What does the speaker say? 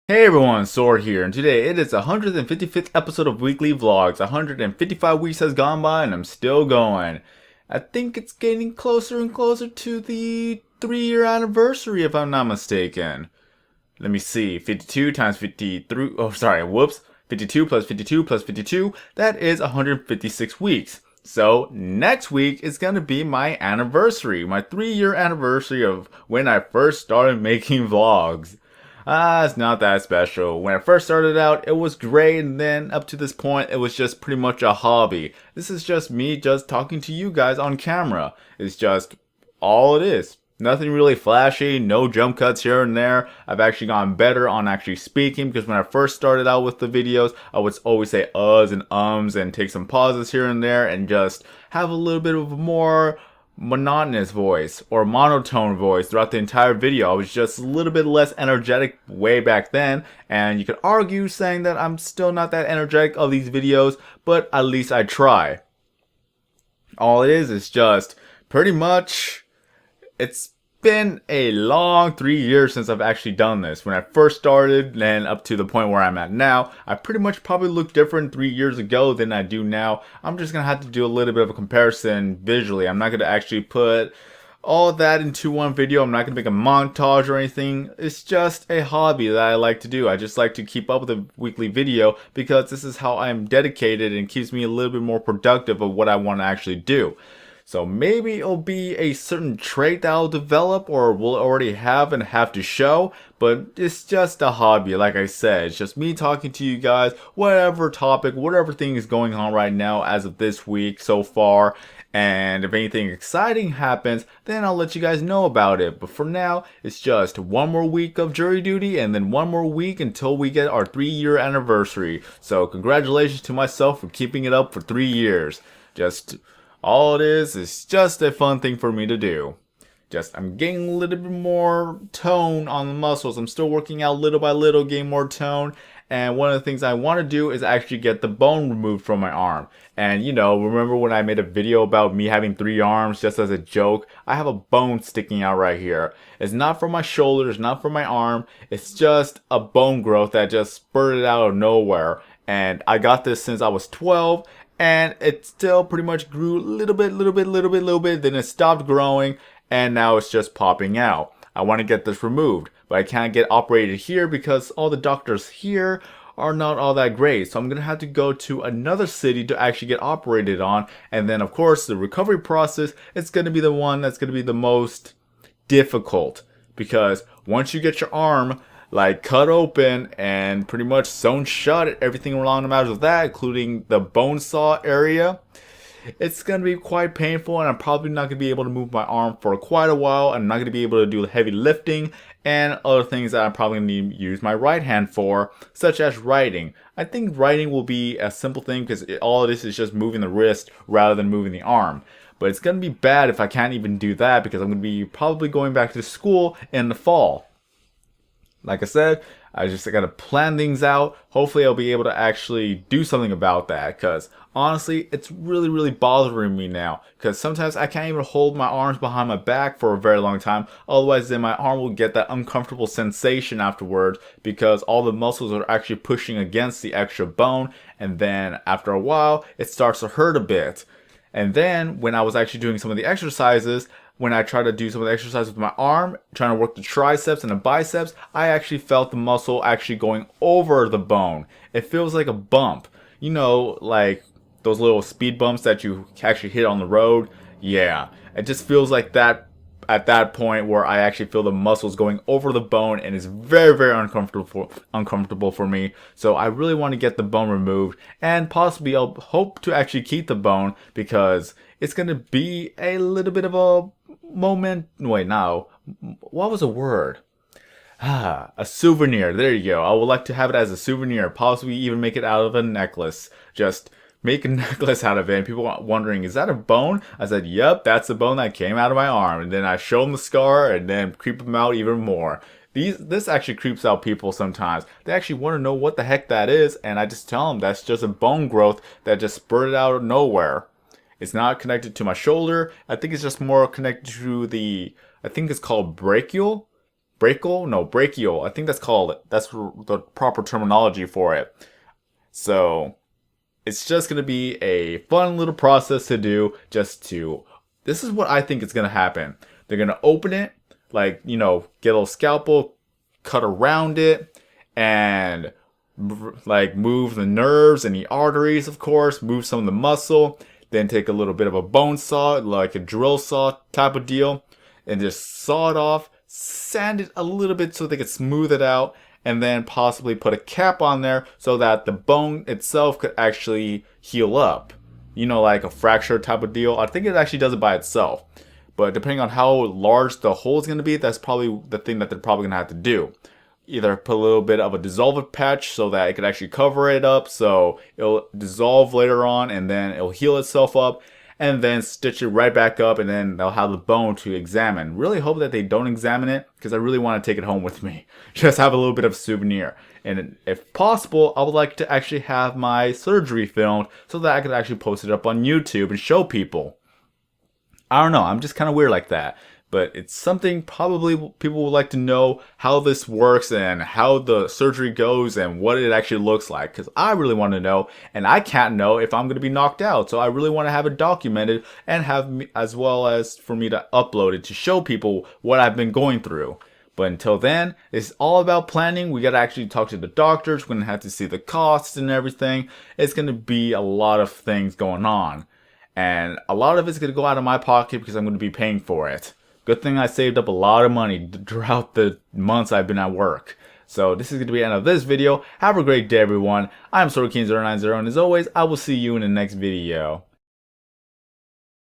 Hey everyone, Sword here, and today it is the 155th episode of Weekly Vlogs. 155 weeks has gone by and I'm still going. I think it's getting closer and closer to the 3-year anniversary if I'm not mistaken. Let me see, 52 times 53, oh sorry, whoops. 52 plus 52 plus 52, that is 156 weeks. So next week is going to be my anniversary, my 3-year anniversary of when I first started making vlogs. It's not that special. When I first started out, it was great, and then up to this point, it was just pretty much a hobby. This is just me just talking to you guys on camera. It's just all it is. Nothing really flashy, no jump cuts here and there. I've actually gotten better on actually speaking because when I first started out with the videos, I would always say uhs and ums and take some pauses here and there and just have a little bit of a more monotonous voice or monotone voice throughout the entire video. I was just a little bit less energetic way back then, and you could argue saying that I'm still not that energetic of these videos, but at least I try. All it is just pretty much it's been a long 3 years since I've actually done this. When I first started and up to the point where I'm at now, I pretty much probably look different 3 years ago than I do now. I'm just going to have to do a little bit of a comparison visually. I'm not going to actually put all that into one video. I'm not going to make a montage or anything. It's just a hobby that I like to do. I just like to keep up with a weekly video because this is how I'm dedicated and keeps me a little bit more productive of what I want to actually do. So maybe it'll be a certain trait that I'll develop or will already have and have to show, but it's just a hobby, like I said. It's just me talking to you guys, whatever topic, whatever thing is going on right now as of this week so far. And if anything exciting happens, then I'll let you guys know about it. But for now, it's just one more week of jury duty and then one more week until we get our 3-year anniversary. So congratulations to myself for keeping it up for 3 years. Just all it is just a fun thing for me to do. I'm getting a little bit more tone on the muscles. I'm still working out little by little, getting more tone. And one of the things I want to do is actually get the bone removed from my arm. And remember when I made a video about me having 3 arms just as a joke? I have a bone sticking out right here. It's not from my shoulder, it's not from my arm. It's just a bone growth that just spurted out of nowhere. And I got this since I was 12. And it still pretty much grew a little bit, then it stopped growing, and now it's just popping out. I want to get this removed, but I can't get operated here because all the doctors here are not all that great. So I'm going to have to go to another city to actually get operated on, and then of course the recovery process is going to be the one that's going to be the most difficult, because once you get your arm cut open and pretty much sewn shut, everything along the matters of that, including the bone saw area, it's going to be quite painful, and I'm probably not going to be able to move my arm for quite a while. I'm not going to be able to do heavy lifting and other things that I'm probably going to need to use my right hand for, such as writing. I think writing will be a simple thing because all of this is just moving the wrist rather than moving the arm. But it's going to be bad if I can't even do that because I'm going to be probably going back to school in the fall. Like I said, I gotta plan things out. Hopefully I'll be able to actually do something about that, because honestly, it's really bothering me now. Because sometimes I can't even hold my arms behind my back for a very long time. Otherwise, then my arm will get that uncomfortable sensation afterwards because all the muscles are actually pushing against the extra bone. And then after a while, it starts to hurt a bit. And then when I was actually doing some of the exercises, when I tried to do some of the exercise with my arm, trying to work the triceps and the biceps, I actually felt the muscle actually going over the bone. It feels like a bump. Like those little speed bumps that you actually hit on the road. Yeah, it just feels like that at that point where I actually feel the muscles going over the bone, and it's very uncomfortable for me. So I really want to get the bone removed, and possibly I'll hope to actually keep the bone because it's going to be a little bit of a moment. Wait, now, what was the word? A souvenir. There you go. I would like to have it as a souvenir, possibly even make it out of a necklace. Just make a necklace out of it, and people are wondering, is that a bone? I said, yep, that's the bone that came out of my arm. And then I show them the scar and then creep them out even more. This actually creeps out people sometimes. They actually want to know what the heck that is, and I just tell them that's just a bone growth that just spurted out of nowhere. It's not connected to my shoulder. I think it's just more connected to I think it's called brachial. brachial? No, brachial. I think that's the proper terminology for it. So it's just going to be a fun little process to do this is what I think is going to happen. They're going to open it, like, get a little scalpel, cut around it, and like move the nerves and the arteries, of course, move some of the muscle, then take a little bit of a bone saw, like a drill saw type of deal, and just saw it off, sand it a little bit so they could smooth it out, and then possibly put a cap on there so that the bone itself could actually heal up. Like a fracture type of deal. I think it actually does it by itself. But depending on how large the hole is going to be, that's probably the thing that they're probably going to have to do. Either put a little bit of a dissolvent patch so that it could actually cover it up so it'll dissolve later on and then it'll heal itself up, and then stitch it right back up, and then they'll have the bone to examine. Really hope that they don't examine it, because I really want to take it home with me. Just have a little bit of souvenir. And if possible, I would like to actually have my surgery filmed so that I could actually post it up on YouTube and show people. I don't know, I'm just kind of weird like that. But it's something probably people would like to know how this works and how the surgery goes and what it actually looks like. Because I really want to know, and I can't know if I'm going to be knocked out. So I really want to have it documented and have me, as well as for me to upload it to show people what I've been going through. But until then, it's all about planning. We got to actually talk to the doctors. We're going to have to see the costs and everything. It's going to be a lot of things going on. And a lot of it's going to go out of my pocket because I'm going to be paying for it. Good thing I saved up a lot of money throughout the months I've been at work. So this is going to be the end of this video. Have a great day, everyone. I'm SwordKing090, and as always, I will see you in the next video.